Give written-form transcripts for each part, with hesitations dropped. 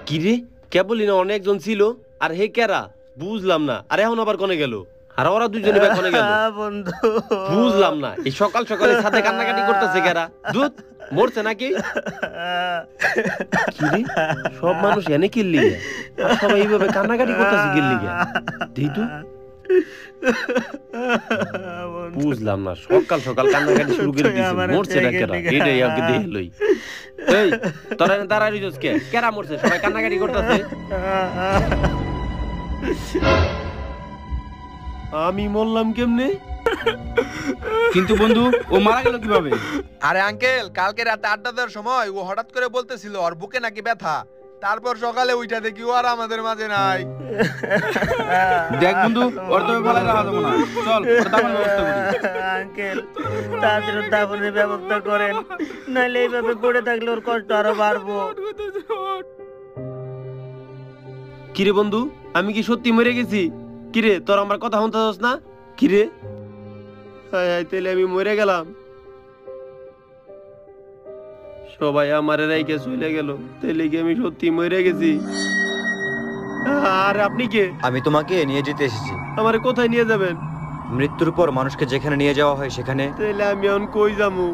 কিরে কেবলই না অনেকজন ছিল আর হে কেরা বুঝলাম না। আর এখন আবার কোনে গেল? আর ওরা দুজনে বা কোনে গেল বন্ধু? বুঝলাম না। এই সকাল সকালে ছাদে কান্নাকাটি করতেছে কেরা? দুধ মরছে নাকি? কিরে সব মানুষ এনে কিল্লি আর সবাই এইভাবে কান্নাকাটি করতেছে কিল্লি দেই তো বুঝলাম না। সকাল সকাল কান্নাকাটি শুরু করে দিয়েছে। মরছে না কেরা? এটাই আগে দেখে লই। এই তোরা দাঁড়াই রইছস কে? কেরা মরছে? সবাই কান্নাকাটি করতেছে। আমি মরলাম কেমনে? কিন্তু বন্ধু ও মারা গেল কিভাবে? আরে আঙ্কেল, কালকে রাতে আড্ডা দেওয়ার সময় ও হঠাৎ করে বলতেছিল ওর বুকে নাকি ব্যথা। তারপর সকালে উইটা দেখি ও আর আমাদের মাঝে নাই। দেখ বন্ধু, ওর তো ভালো রাখা যাবে না। চল ওর দাফনের ব্যবস্থা করি। আঙ্কেল তাড়াতাড়ি দাফনের ব্যবস্থা করেন, নাহলে এইভাবে পড়ে থাকলে ওর কষ্ট আরো বাড়বো। কিরে বন্ধু, আমি কি সত্যি মরে গেছি? কিরে তোর আমার কথা শুনতেছস না? কিরে হায় হায়, তাইলে আমি মরে গেলাম। সবাই আমারে রাইকে চলে গেল, তাইলে কি আমি সত্যি মরে গেছি? আর আপনি কে? আমি তোমাকে নিয়ে যেতে এসেছি। আমারে কোথায় নিয়ে যাবেন? মৃত্যুর পর মানুষকে যেখানে নিয়ে যাওয়া হয় সেখানে। তাইলে আমি এখন কই যাবো?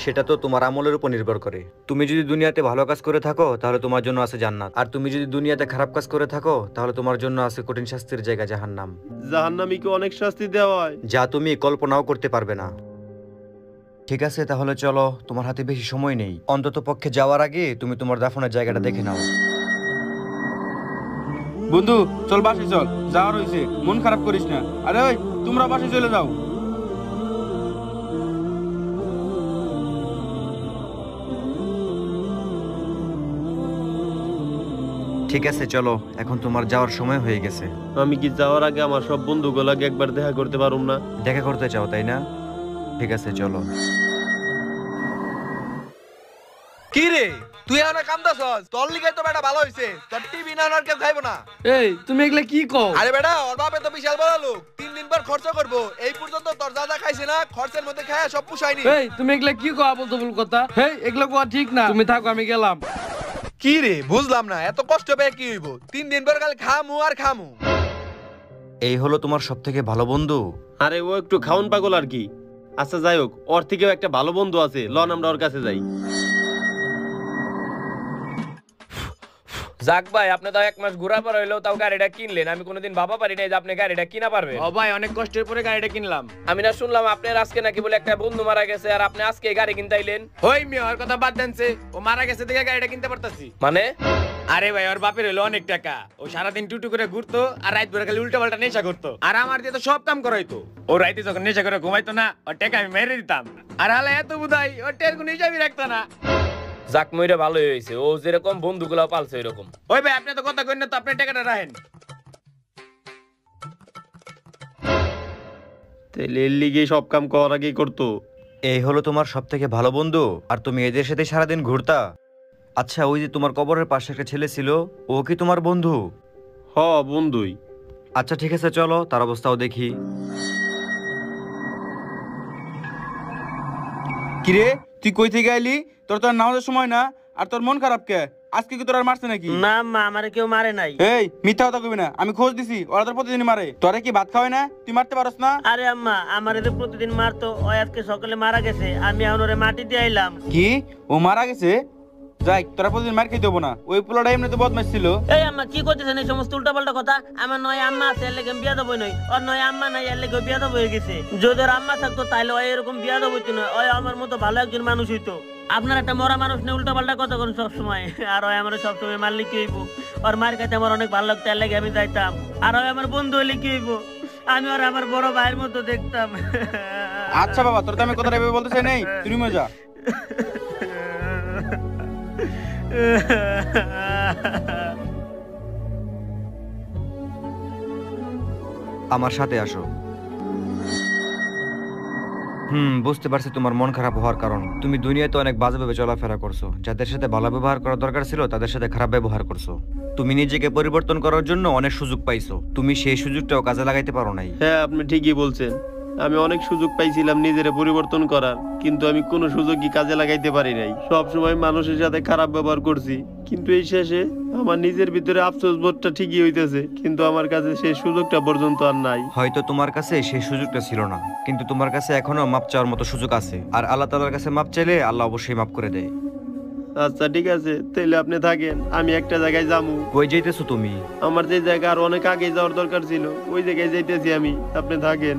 সেটা তো তোমার আমলের উপর নির্ভর করে। তুমি যদি দুনিয়াতে ভালো কাজ করে থাকো তাহলে তোমার জন্য আছে জান্নাত, আর তুমি যদি দুনিয়াতে খারাপ কাজ করে থাকো তাহলে তোমার জন্য আছে কঠিন শাস্তির জায়গা জাহান্নাম। জাহান্নামীকে অনেক শাস্তি দেওয়া হয় যা তুমি কল্পনাও করতে পারবে না। ঠিক আছে তাহলে চলো, তোমার হাতে বেশি সময় নেই। অন্তত পক্ষে যাওয়ার আগে তুমি তোমার দাফনের জায়গাটা দেখে নাও। বন্ধু চল বাসে চল, যাওয়ার হইছে, মন খারাপ করিস না। আরে ওই তোমরা বাসে চলে যাও। ঠিক আছে চলো, এখন তোমার যাওয়ার সময় হয়ে গেছে। আমি কি যাওয়ার আগে আমার সব বন্ধুগুলাকে একবার দেখা করতে পারুম না? দেখা করতে চাও তাই না? ঠিক আছে চলো। কি রে তুই এখন কামদাছস? তোর লিগে তো বেটা ভালো হইছে, তোর টিভি না আর কেউ খাইবো না। এই তুমি এগুলা কি কও? আরে বেটা ওর বাপে তো বিশাল বড় লোক, 3 দিন পর খরচ করবো। এই পর্যন্ত তোর দাদা খাইছে না, খরচের মধ্যে খায় সব পুষায়নি। এই তুমি এগুলা কি কও? আবল তাবল কথা। এই এগুলা কোয়া ঠিক না। তুমি থাকো, আমি গেলাম। কি রে বুঝলাম না, এত কষ্ট পেয়ে কি হইব? 3 দিন পর খালি খামু আর খামু। এই হলো তোমার সবথেকে ভালো বন্ধু? আরে ও একটু খাউন পাগল আর কি। আচ্ছা যাই হোক, ওর থেকেও একটা ভালো বন্ধু আছে, লন আমরা ওর কাছে যাই। যাক ভাই, আপনি তো 1 মাস ঘোরা পর হইলেও তাও গাড়িটা কিনলেন। আমি কোনোদিন ভাবা পারি নাই যে আপনি গাড়িটা কিনা পারবেন। ও ভাই, অনেক কষ্টের পরে গাড়িটা কিনলাম। আমি না শুনলাম আপনার আজকে নাকি বলে একটা বন্ধু মারা গেছে, আর আপনি আজকে গাড়ি কিনতে আইলেন। ওই মেয়ে ওর কথা বাদ দেনছে, ও মারা গেছে দেখে গাড়িটা কিনতে পারতাছি। মানে? আরে ভাই, ওর বাপের হলো অনেক টাকা, ও সারাদিন টুটু করে ঘুরতো আর রাত ভরে খালি উল্টা পাল্টা নেশা করতো, আর আমার দিয়ে তো সব কাম করাইতো। ও রাইতে যখন নেশা করে ঘুমাইতো না, ওর টাকা আমি মেরে দিতাম। আর হালে এত বুধাই, ওর টের কোনো হিসাবই রাখতো না। যাক মইরা ভালোই হয়েছে, ও যেরকম বন্ধুগুলা পালছে এরকম। ওই ভাই আপনি তো কথা কইন না, তো আপনার টাকাটা রাখেন। তাইলে এর লিগে সব কাম করার আগেই করতো। এই হলো তোমার সবথেকে ভালো বন্ধু, আর তুমি এদের সাথে সারাদিন ঘুরতা? আচ্ছা ওই যে তোমার কবরের পাশে একটা ছেলে ছিল, ও কি তোমার বন্ধু? হ বন্ধুই। আচ্ছা ঠিক আছে চলো, তার অবস্থাও দেখি। কিরে তুই কই থেকে আইলি? তোর তো আর নামাজের সময় না, আর তোর মন খারাপ কে? আজকে কি তোর আর মারছে নাকি? না মা, আমারে কেউ মারে নাই। এই মিথ্যা কথা কইবি না, আমি খোঁজ দিছি, ওরা তোর প্রতিদিনই মারে। তোরে কি ভাত খাওয়ায় না? তুই মারতে পারস না? আরে আম্মা, আমারে তো প্রতিদিন মারতো, ও আজকে সকালে মারা গেছে, আমি এখন ওরে মাটি দিয়ে আইলাম। কি ও মারা গেছে? যাই, তোরা প্রতিদিন মার খেতে হবো না, ওই পোলাটা এমনি তো বদমাশ ছিল। এই আম্মা কি করতেছেন এই সমস্ত উল্টাপাল্টা কথা? আমার নয় আম্মা আছে, এর লেগে বিয়া দেবই নই, ওর নয় আম্মা নাই, এর লেগে বিয়া দেব হয়ে গেছে। যদি ওর আম্মা থাকতো তাহলে ওই এরকম বিয়া দেব হইতো না, ওই আমার মতো ভালো একজন মানুষ হইতো। আপনার একটা মরা মানুষ নিয়ে উল্টাপাল্টা কথা করেন সবসময়, আর ওই আমার সবসময় মারলে কি হইব? ওর মার কাছে আমার অনেক ভালো লাগতো, এর লেগে আমি যাইতাম। আর ওই আমার বন্ধু হইলে কি হইব? আমি ওর আমার বড় ভাইয়ের মতো দেখতাম। আচ্ছা বাবা, তোর তো আমি কথাটা এভাবে বলতে চাই নাই, তুই মজা। আমার সাথে আসো। বুঝতে পারছি তোমার মন খারাপ হওয়ার কারণ। তুমি দুনিয়াতে অনেক বাজেভাবে চলাফেরা করছো, যাদের সাথে ভালো ব্যবহার করা দরকার ছিল তাদের সাথে খারাপ ব্যবহার করছো। তুমি নিজেকে পরিবর্তন করার জন্য অনেক সুযোগ পাইছো, তুমি সেই সুযোগটাও কাজে লাগাইতে পারো নাই। হ্যাঁ আপনি ঠিকই বলছেন, আমি অনেক সুযোগ পাইছিলাম নিজেরে পরিবর্তন করার, কিন্তু আমি কোনো সুযোগই কাজে লাগাইতে পারি নাই। সব সময় মানুষের সাথে খারাপ ব্যবহার করছি। কিন্তু এই শেষে আমার নিজের ভিতরে আফসোস বোধটা ঠিকই হইতেছে, কিন্তু আমার কাছে সেই সুযোগটা পর্যন্ত আর নাই। হয়তো তোমার কাছে সেই সুযোগটা ছিল না, কিন্তু তোমার কাছে এখনো মাপ চাওয়ার মতো সুযোগ আছে। আর আল্লাহ তাআলার কাছে মাপ চাইলে আল্লাহ অবশ্যই মাফ করে দেয়। আচ্ছা ঠিক আছে, তাহলে আপনি থাকেন, আমি একটা জায়গায় যাবো। কই যাইতেছো তুমি? আমার যে জায়গা আর অনেক আগে যাওয়ার দরকার ছিল ওই জায়গায় যাইতেছি আমি, আপনি থাকেন।